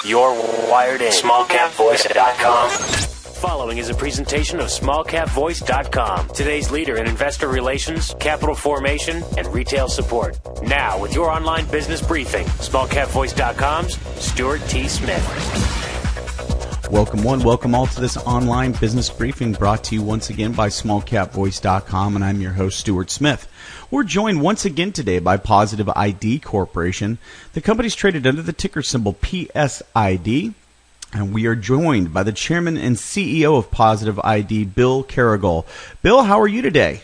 You're wired in. SmallCapVoice.com. Following is a presentation of SmallCapVoice.com, today's leader in investor relations, capital formation, and retail support. Now, with your online business briefing, SmallCapVoice.com's Stuart T. Smith. Welcome one, welcome all to this online business briefing brought to you once again by SmallCapVoice.com, and I'm your host, Stuart Smith. We're joined once again today by PositiveID Corporation. The company's traded under the ticker symbol PSID, and we are joined by the chairman and CEO of PositiveID, Bill Caragol. Bill, how are you today?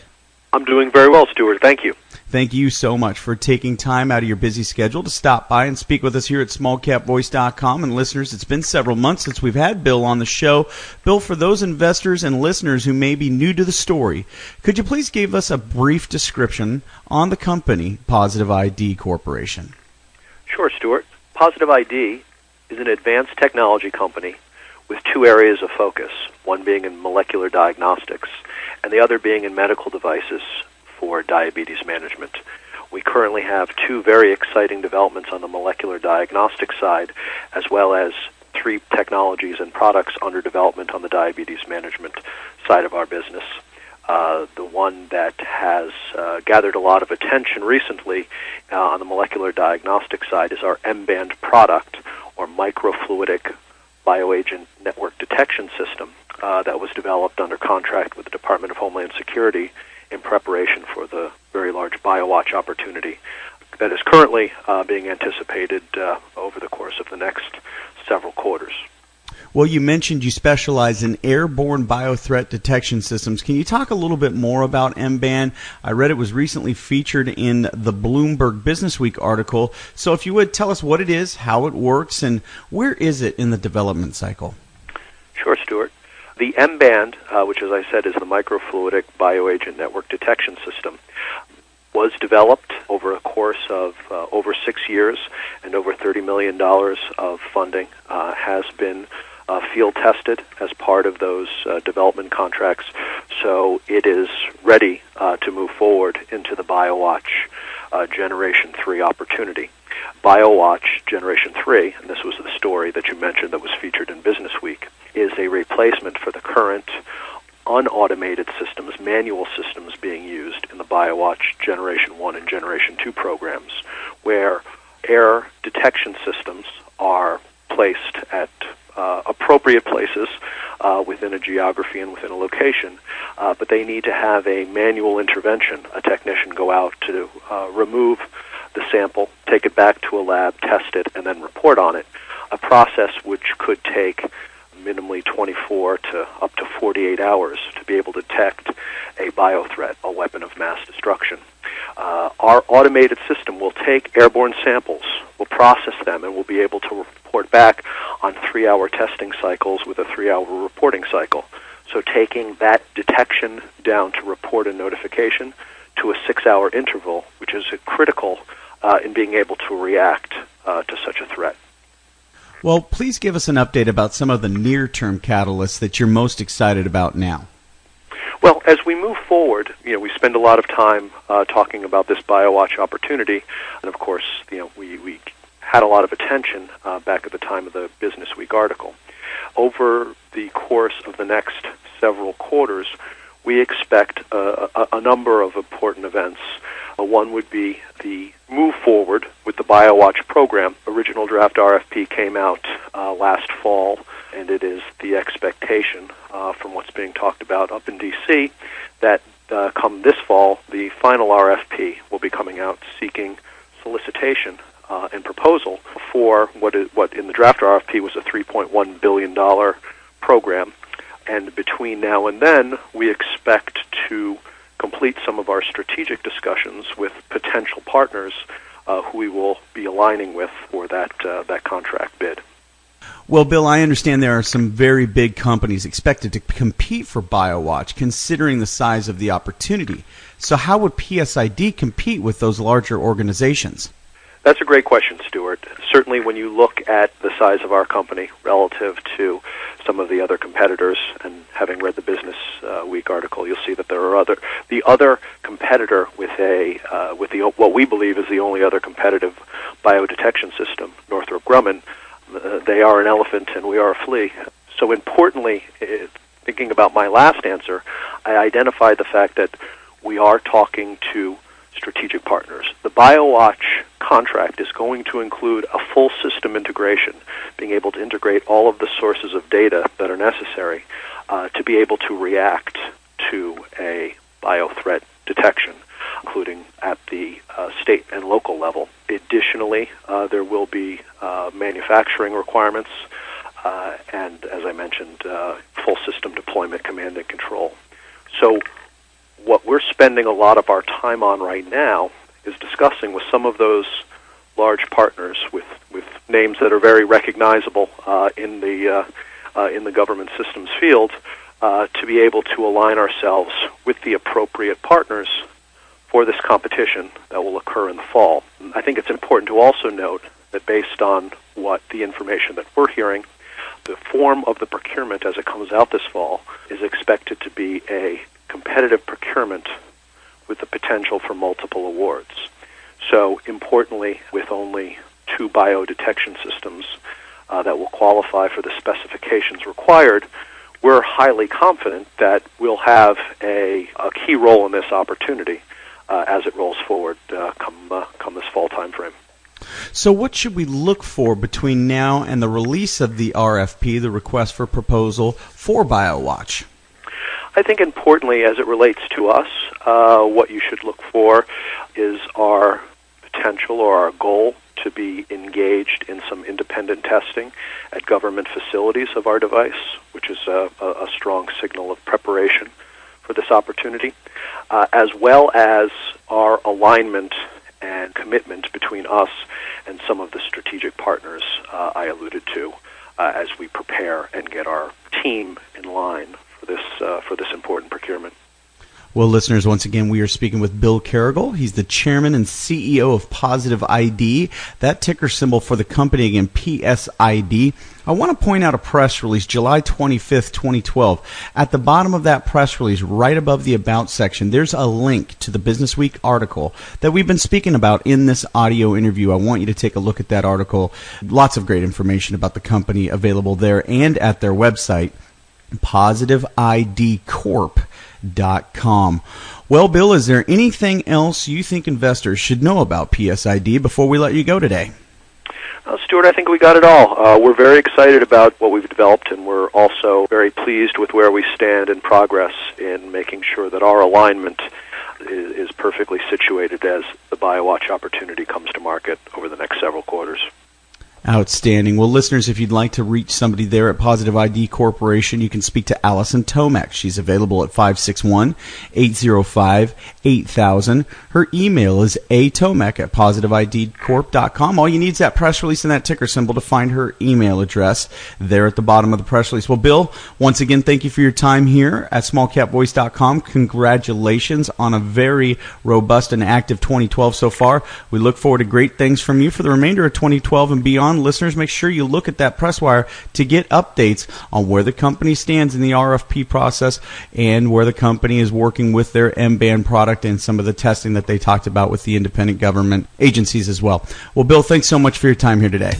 I'm doing very well, Stuart. Thank you. Thank you so much for taking time out of your busy schedule to stop by and speak with us here at SmallCapVoice.com. And listeners, it's been several months since we've had Bill on the show. Bill, for those investors and listeners who may be new to the story, could you please give us a brief description on the company, PositiveID Corporation? Sure, Stuart. PositiveID is an advanced technology company with two areas of focus, one being in molecular diagnostics and the other being in medical devices for diabetes management. We currently have two very exciting developments on the molecular diagnostic side, as well as three technologies and products under development on the diabetes management side of our business. The one that has gathered a lot of attention recently on the molecular diagnostic side is our M-band product, or Microfluidic Bioagent Network Detection System, that was developed under contract with the Department of Homeland Security in preparation for the very large BioWatch opportunity that is currently being anticipated over the course of the next several quarters. Well, you mentioned you specialize in airborne biothreat detection systems. Can you talk a little bit more about M-band? I read it was recently featured in the Bloomberg Businessweek article. So if you would, tell us what it is, how it works, and where is it in the development cycle? Sure, Stuart. The M-band, which as I said is the Microfluidic Bioagent Network Detection System, was developed over a course of over 6 years, and over $30 million of funding has been field tested as part of those development contracts. So it is ready to move forward into the BioWatch Generation 3 opportunity. BioWatch Generation 3, and this was the story that you mentioned that was featured in Business Week, is a replacement for the current unautomated systems, manual systems being used in the BioWatch Generation 1 and Generation 2 programs, where air detection systems are placed at appropriate places within a geography and within a location, but they need to have a manual intervention, a technician go out to remove the sample, take it back to a lab, test it, and then report on it, a process which could take minimally 24 to up to 48 hours to be able to detect a biothreat, a weapon of mass destruction. Our automated system will take airborne samples, will process them, and will be able to report back on 3-hour testing cycles with a 3-hour reporting cycle. So taking that detection down to report and notification to a 6-hour interval, which is critical in being able to react to such a threat. Well, please give us an update about some of the near-term catalysts that you're most excited about now. Well, as we move forward, we spend a lot of time talking about this BioWatch opportunity, and of course, we had a lot of attention back at the time of the Business Week article. Over the course of the next several quarters, we expect a number of important events. One would be the move forward with the BioWatch program. Original draft RFP came out last fall, and it is the expectation from what's being talked about up in D.C. that come this fall, the final RFP will be coming out seeking solicitation and proposal for what in the draft RFP was a $3.1 billion program. And between now and then, we expect to complete some of our strategic discussions with potential partners who we will be aligning with for that contract bid. Well, Bill, I understand there are some very big companies expected to compete for BioWatch, considering the size of the opportunity. So how would PSID compete with those larger organizations? That's a great question, Stuart. Certainly when you look at the size of our company relative to some of the other competitors, and having read the Business Week article, you'll see that there are the other competitor with what we believe is the only other competitive biodetection system, Northrop Grumman, they are an elephant and we are a flea. So importantly, thinking about my last answer, I identified the fact that we are talking to strategic partners. The BioWatch contract is going to include a full system integration, being able to integrate all of the sources of data that are necessary to be able to react to a biothreat detection, including at the state and local level. Additionally, there will be manufacturing requirements and, as I mentioned, full system deployment, command and control. So what we're spending a lot of our time on right now is discussing with some of those large partners with names that are very recognizable in the government systems field to be able to align ourselves with the appropriate partners for this competition that will occur in the fall. I think it's important to also note that based on what the information that we're hearing, the form of the procurement as it comes out this fall is expected to be a competitive procurement with the potential for multiple awards. So importantly, with only 2 biodetection systems that will qualify for the specifications required, we're highly confident that we'll have a key role in this opportunity as it rolls forward come this fall time frame. So what should we look for between now and the release of the RFP, the request for proposal for BioWatch? I think importantly, as it relates to us, what you should look for is our potential or our goal to be engaged in some independent testing at government facilities of our device, which is a strong signal of preparation for this opportunity, as well as our alignment and commitment between us and some of the strategic partners I alluded to as we prepare and get our team in line for this important procurement. Well, listeners, once again, we are speaking with Bill Caragol. He's the chairman and CEO of PositiveID. That ticker symbol for the company, again, PSID. I want to point out a press release, July 25th, 2012. At the bottom of that press release, right above the About section, there's a link to the Business Week article that we've been speaking about in this audio interview. I want you to take a look at that article. Lots of great information about the company available there and at their website, PositiveIDCorp.com. Well, Bill, is there anything else you think investors should know about PSID before we let you go today? Stuart, I think we got it all. We're very excited about what we've developed, and we're also very pleased with where we stand in progress in making sure that our alignment is perfectly situated as the BioWatch opportunity comes to market over the next several quarters. Outstanding. Well, listeners, if you'd like to reach somebody there at PositiveID Corporation, you can speak to Allison Tomek. She's available at 561-805-8000. Her email is atomek@positiveidcorp.com. All you need is that press release and that ticker symbol to find her email address there at the bottom of the press release. Well, Bill, once again, thank you for your time here at SmallCapVoice.com. Congratulations on a very robust and active 2012 so far. We look forward to great things from you for the remainder of 2012 and beyond. Listeners, make sure you look at that press wire to get updates on where the company stands in the RFP process and where the company is working with their M-band product and some of the testing that they talked about with the independent government agencies as well. Well, Bill, thanks so much for your time here today.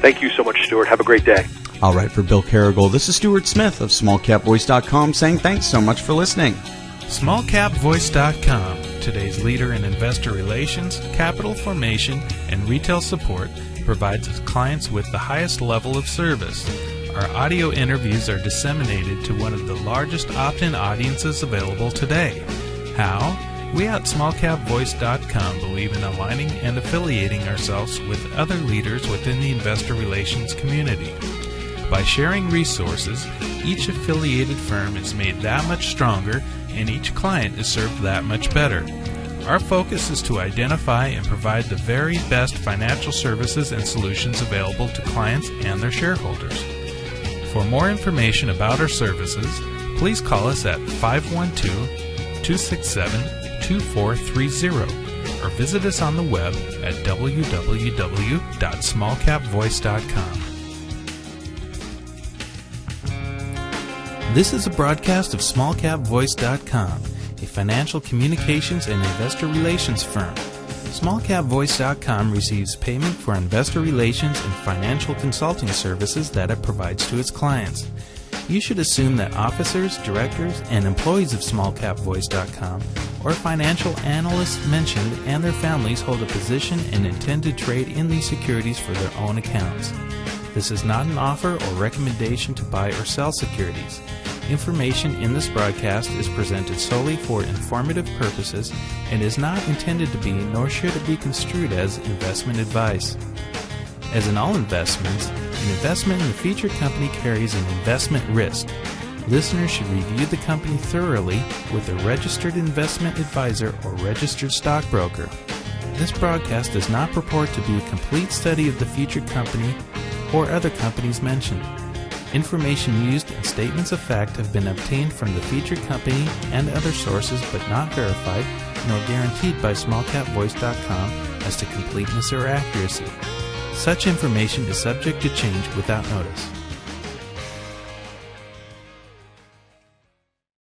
Thank you so much, Stuart. Have a great day. All right, for Bill Caragol, this is Stuart Smith of SmallCapVoice.com saying thanks so much for listening. SmallCapVoice.com, today's leader in investor relations, capital formation, and retail support, provides its clients with the highest level of service. Our audio interviews are disseminated to one of the largest opt-in audiences available today. How? We at SmallCapVoice.com believe in aligning and affiliating ourselves with other leaders within the investor relations community. By sharing resources, each affiliated firm is made that much stronger and each client is served that much better. Our focus is to identify and provide the very best financial services and solutions available to clients and their shareholders. For more information about our services, please call us at 512-267-2430 or visit us on the web at www.smallcapvoice.com. This is a broadcast of SmallCapVoice.com, a financial communications and investor relations firm. SmallCapVoice.com receives payment for investor relations and financial consulting services that it provides to its clients. You should assume that officers, directors, and employees of SmallCapVoice.com or financial analysts mentioned and their families hold a position and intend to trade in these securities for their own accounts. This is not an offer or recommendation to buy or sell securities. Information in this broadcast is presented solely for informative purposes and is not intended to be, nor should it be construed as, investment advice. As in all investments, an investment in the featured company carries an investment risk. Listeners should review the company thoroughly with a registered investment advisor or registered stockbroker. This broadcast does not purport to be a complete study of the featured company or other companies mentioned. Information used and statements of fact have been obtained from the featured company and other sources but not verified nor guaranteed by SmallCapVoice.com as to completeness or accuracy. Such information is subject to change without notice.